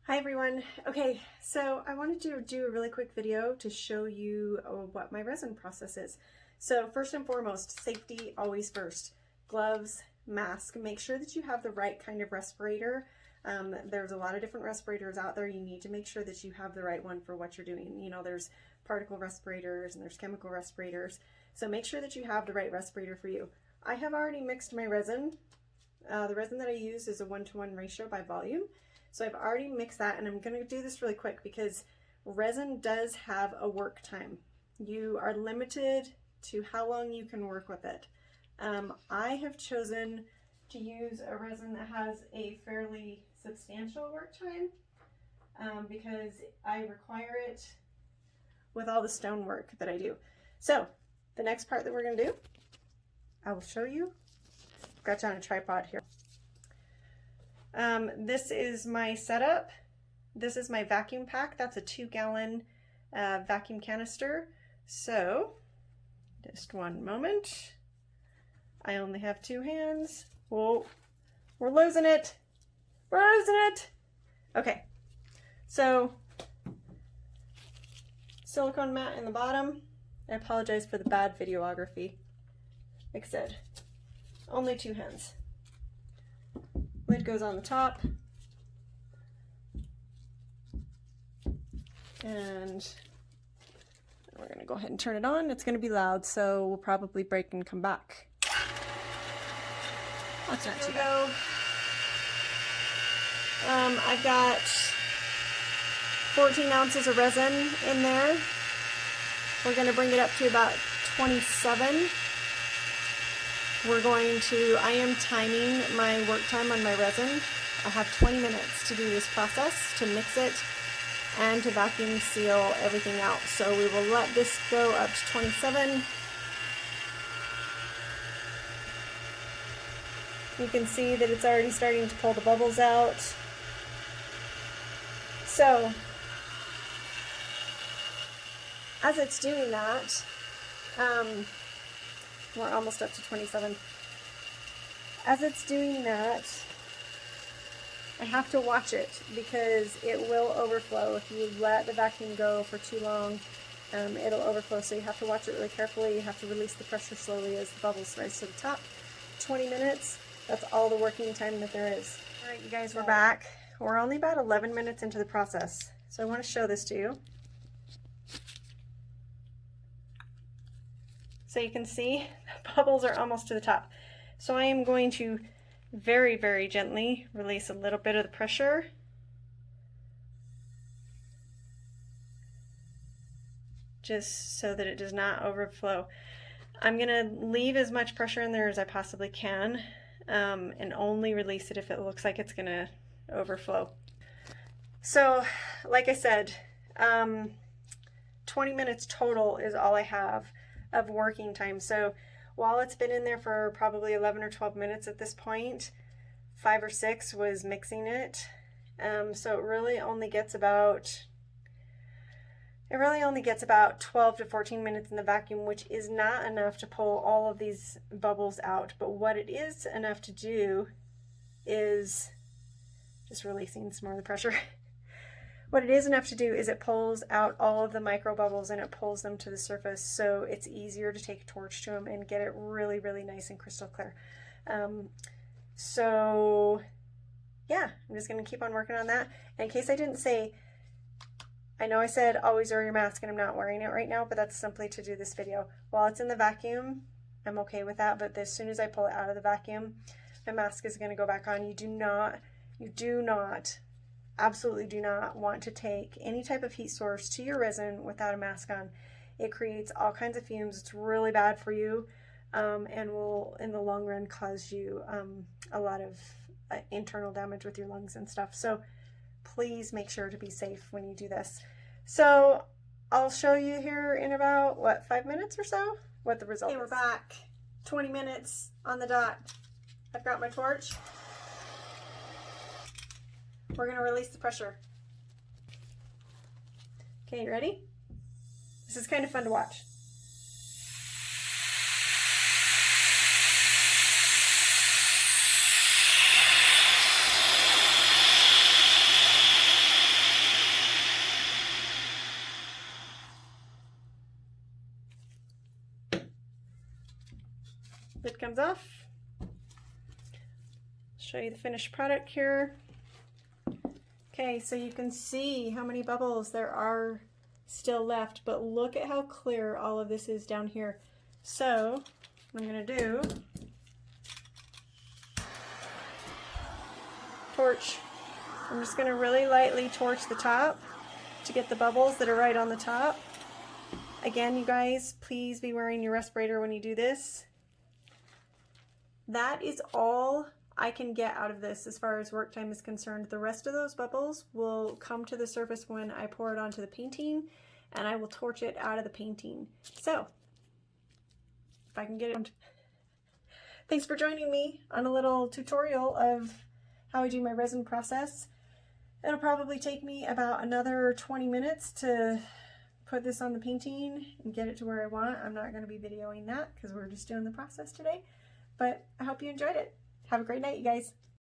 Hi everyone. Okay, so I wanted to do a really quick video to show you what my resin process is. So first and foremost, safety always first. Gloves, mask, make sure that you have the right kind of respirator. There's a lot of different respirators out there. You need to make sure that you have the right one for what you're doing. You know, there's particle respirators and there's chemical respirators. So make sure that you have the right respirator for you. I have already mixed my resin. The resin that I use is a 1-to-1 ratio by volume. So I've already mixed that, and I'm going to do this really quick because resin does have a work time. You are limited to how long you can work with it. I have chosen to use a resin that has a fairly substantial work time because I require it with all the stone work that I do. So the next part that we're going to do, I will show you. I've got you on a tripod here. This is my setup. This is my vacuum pack. That's a 2-gallon vacuum canister. So, just one moment. I only have 2 hands. Whoa, we're losing it. We're losing it. Okay, so silicone mat in the bottom. I apologize for the bad videography. Like I said, only 2 hands. Lid goes on the top, and we're going to go ahead and turn it on. It's going to be loud, so we'll probably break and come back. That's not too bad. I've got 14 ounces of resin in there. We're going to bring it up to about 27. I am timing my work time on my resin. I have 20 minutes to do this process, to mix it and to vacuum seal everything out. So we will let this go up to 27. You can see that it's already starting to pull the bubbles out. So as it's doing that, we're almost up to 27. As it's doing that, I have to watch it because it will overflow. If you let the vacuum go for too long, it'll overflow. So you have to watch it really carefully. You have to release the pressure slowly as the bubbles rise to the top. 20 minutes, that's all the working time that there is. All right, you guys, we're back. We're only about 11 minutes into the process. So I want to show this to you. So you can see the bubbles are almost to the top. So I am going to very, very gently release a little bit of the pressure. Just so that it does not overflow. I'm going to leave as much pressure in there as I possibly can and only release it if it looks like it's going to overflow. So like I said, 20 minutes total is all I have of working time. So while it's been in there for probably 11 or 12 minutes at this point, 5 or 6 was mixing it. So it really only gets about 12 to 14 minutes in the vacuum, which is not enough to pull all of these bubbles out. But what it is enough to do is just releasing some more of the pressure. What it is enough to do is it pulls out all of the micro bubbles and it pulls them to the surface, so it's easier to take a torch to them and get it really, really nice and crystal clear. So yeah, I'm just going to keep on working on that. And in case I didn't say, I know I said always wear your mask and I'm not wearing it right now, but that's simply to do this video. While it's in the vacuum, I'm okay with that, but as soon as I pull it out of the vacuum, my mask is going to go back on. You do not, absolutely do not want to take any type of heat source to your resin without a mask on. It creates all kinds of fumes. It's really bad for you and will in the long run cause you a lot of internal damage with your lungs and stuff. So please make sure to be safe when you do this. So I'll show you here in about, what, 5 minutes or so, what the result is. Okay, we're back. 20 minutes on the dot. I've got my torch. We're going to release the pressure. Okay, you ready? This is kind of fun to watch. lid comes off. Show you the finished product here. Okay, so you can see how many bubbles there are still left, but look at how clear all of this is down here. So what I'm going to do, torch. I'm just going to really lightly torch the top to get the bubbles that are right on the top. Again, you guys, please be wearing your respirator when you do this. That is all I can get out of this as far as work time is concerned. The rest of those bubbles will come to the surface when I pour it onto the painting, and I will torch it out of the painting. So, if I can get it. Thanks for joining me on a little tutorial of how I do my resin process. It'll probably take me about another 20 minutes to put this on the painting and get it to where I want. I'm not going to be videoing that because we're just doing the process today, but I hope you enjoyed it. Have a great night, you guys.